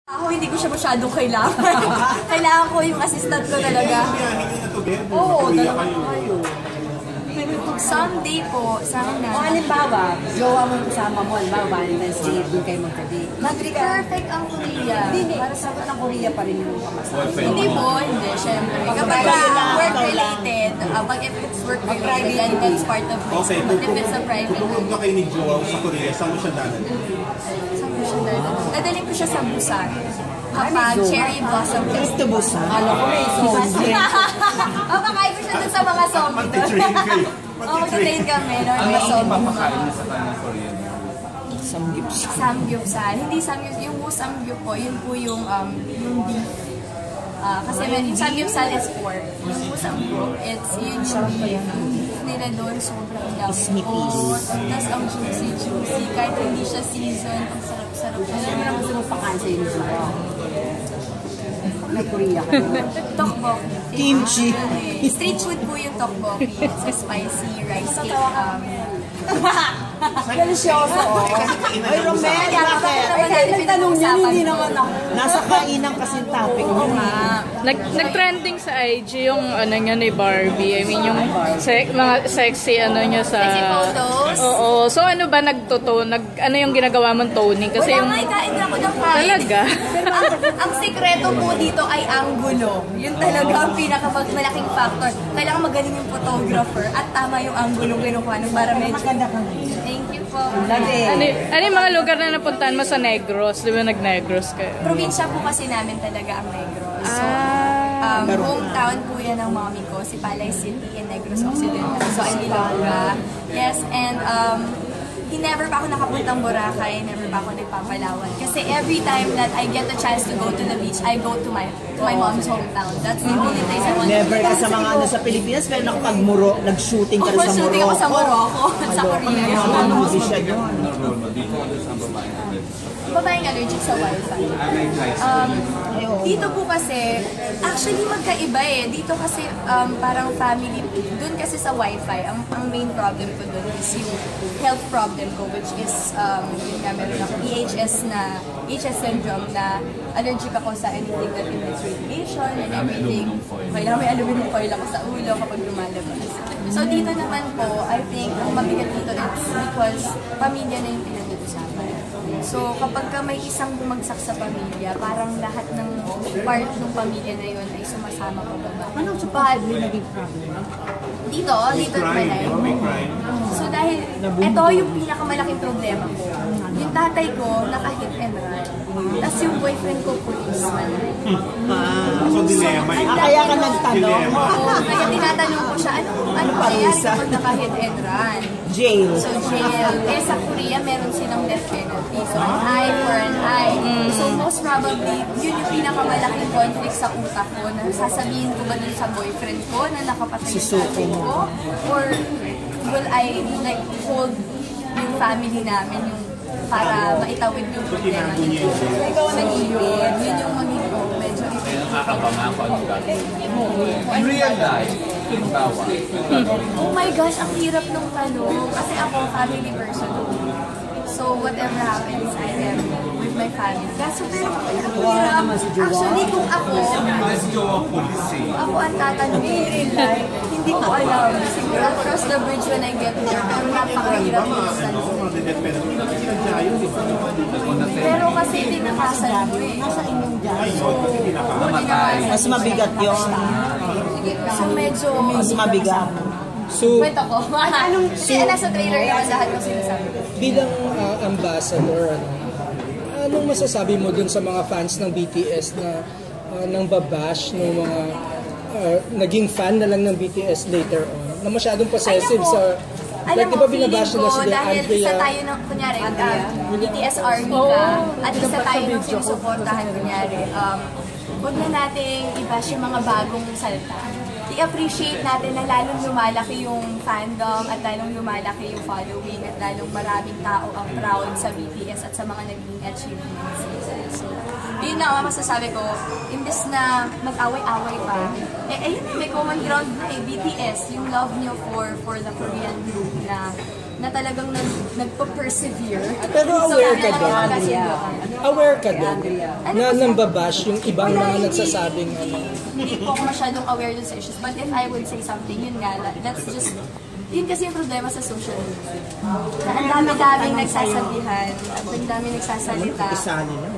Ako hindi ko siya masyadong kailangan. Kailangan ko yung assistant ko talaga. Oo, dalawa kayo. Someday po, sana. O halimbawa, jowa mo kasama mo, halimbawa, Valentine's Day, doon kayo magtabi. Perfect ang Korea. Hindi. Para sa ng Korea pa rin yung kamasama. Hindi po, hindi, syempre. Kapag work-related, pag if it's work-related, then that's part of my school. But if it's a private... Kung na kayo ni Joao sa Korea, saan mo siya dadalhin? Dadalhin ko siya sa Busan. Kapag cherry blossom festival. Ito Busan? Alam ko may zombie. Papakain ko siya dun sa mga zombie. Mag-train kayo. Oo, mag-train kami. May zombie. Papakain niya sa kanya Korean? Samgyeopsal. Hindi samgyeopsal. Yung samgyeop po, yun po yung beef. Kasi yung samgyeopsal is pork. Yung samgyeop, it's yun yung beef. Nila doon, sobrang lambot. Tapos ang juicy. Kahit hindi siya season, ang sarap-sarap. Ano naman gusto mo pakain sa inyo? May Korea ka. Tteokbokki. Kimchi. Street food po yung tteokbokki. It's a spicy rice cake. Delisyoso. Ay, Romel, bakit? Ay, kahit nagtanong niya, hindi naman ako. Nasa kainan kasi topic mo. Nag-trending sa IG yung ano niya ni Barbie. I mean, yung mga sexy ano niya sa... Sexy photos? Oo. So ano ba ano yung ginagawa mong toning? Kasi wala nga, kain ako ng kain. Talaga? ang sikreto po dito ay angulo. Yun talaga ang pinakamalaking factor. Kailangan magaling yung photographer at tama yung angulo kinukuha ng para medyo... Thank you po. Ano yung mga lugar na napuntahan mo sa Negros? Di ba nag-Negros kayo? Probinsya po kasi namin talaga ang Negros. So, hometown po yan ng mommy ko, si Palay City in Negros Occidental. So, I'm Ilongga. Yes, and never pa ako nakapuntang Boracay, never pa ako nagpapalawan. Kasi every time that I get the chance to go to the beach, I go to my mom's hometown. That's the only place I want to go. Never ka sa mga ano sa Pilipinas, pero nakapag-Muro, nag-shooting ka rin sa Morocco. Shooting ako sa Morocco, sa Korea. Ano movie siya doon? Babaeng allergic sa wifi. Dito po kasi, actually magkaiba eh. Dito kasi parang family, dun kasi sa wifi, ang main problem ko dun is yung health problem ko, which is, yun nga, meron ako EHS syndrome na allergic ako sa anything that emits radiation and everything. Kailangan may aluminum foil ako sa ulo kapag lumalabas. So dito naman po, I think, ang mabigat dito is because pamilya na yung pinag-uusapan. So, kapag may isang bumagsak sa pamilya, parang lahat ng part ng pamilya na yun ay sumasama pa ba? Anong support mo naging problem? Dito at Manay. So, dahil ito yung pinakamalaking problema ko. Yung tatay ko, naka-hit and run. Tapos yung boyfriend ko, policeman. So, dilemma. Kaya ka nagtanong? Oo, kaya tinatanong ko siya, ano mangyayari kapag naka-hit and run? Jail. So, jail. Eh, sa Korea, meron silang death penalty. So, an eye for an eye. So, most probably, yun yung pinakamalaking conflict sa utak ko na sasabihin ko ba dun sa boyfriend ko na nakapatay yung tatay ko? Or will I, like, hold yung family namin yung para maitawid yung problema nito? Ikaw nag-iipin. Yun yung magiging medyo nakakapangakon ka. In real life, oh my gosh, ang hirap nung tanong. Kasi ako, family person. So, whatever happens, I am with my family. Kaso pero, hirap. Actually, kung ako ang tatanong in real life, hindi ko alam. Siguro, I'll cross the bridge when I get there. Pero napakahirap yung tanong. Pero kasi tinakasan mo eh. Nasa inyong dyan. So, Mas mabigat yun. So, medyo... Mas mabigat. Kwento ko. Kasi nasa trailer yung lahat ng sinasabi. Bilang ambassador, anong masasabi mo dun sa mga fans ng BTS na nang babash ng mga naging fan na lang ng BTS later on, na masyadong possessive sa... Alam mo, feeling ko, dahil isa tayo ng, kunyari, BTS Army ka, at isa tayo ng sinusuportahan, kunyari, huwag na nating i-bash yung mga bagong salta. I-appreciate natin na lalong lumalaki yung fandom at lalong lumalaki yung following at lalong maraming tao ang proud sa BTS at sa mga naging achievements. So, yun na ang masasabi ko, imbes na mag-away-away pa, ayun na, may common ground na BTS, yung love nyo for the Korean group na na talagang nagpa-persevere. Pero aware ka doon? Andrea. Aware ka doon na nambabash yung ibang mga nagsasabing ano? Hindi po ako masyadong aware dun sa issues. But if I would say something, yun nga, that's just, yun kasi yung problema sa social media. Na ang dami-daming nagsasabihan, at ang daming nagsasalita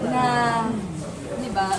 na, di ba,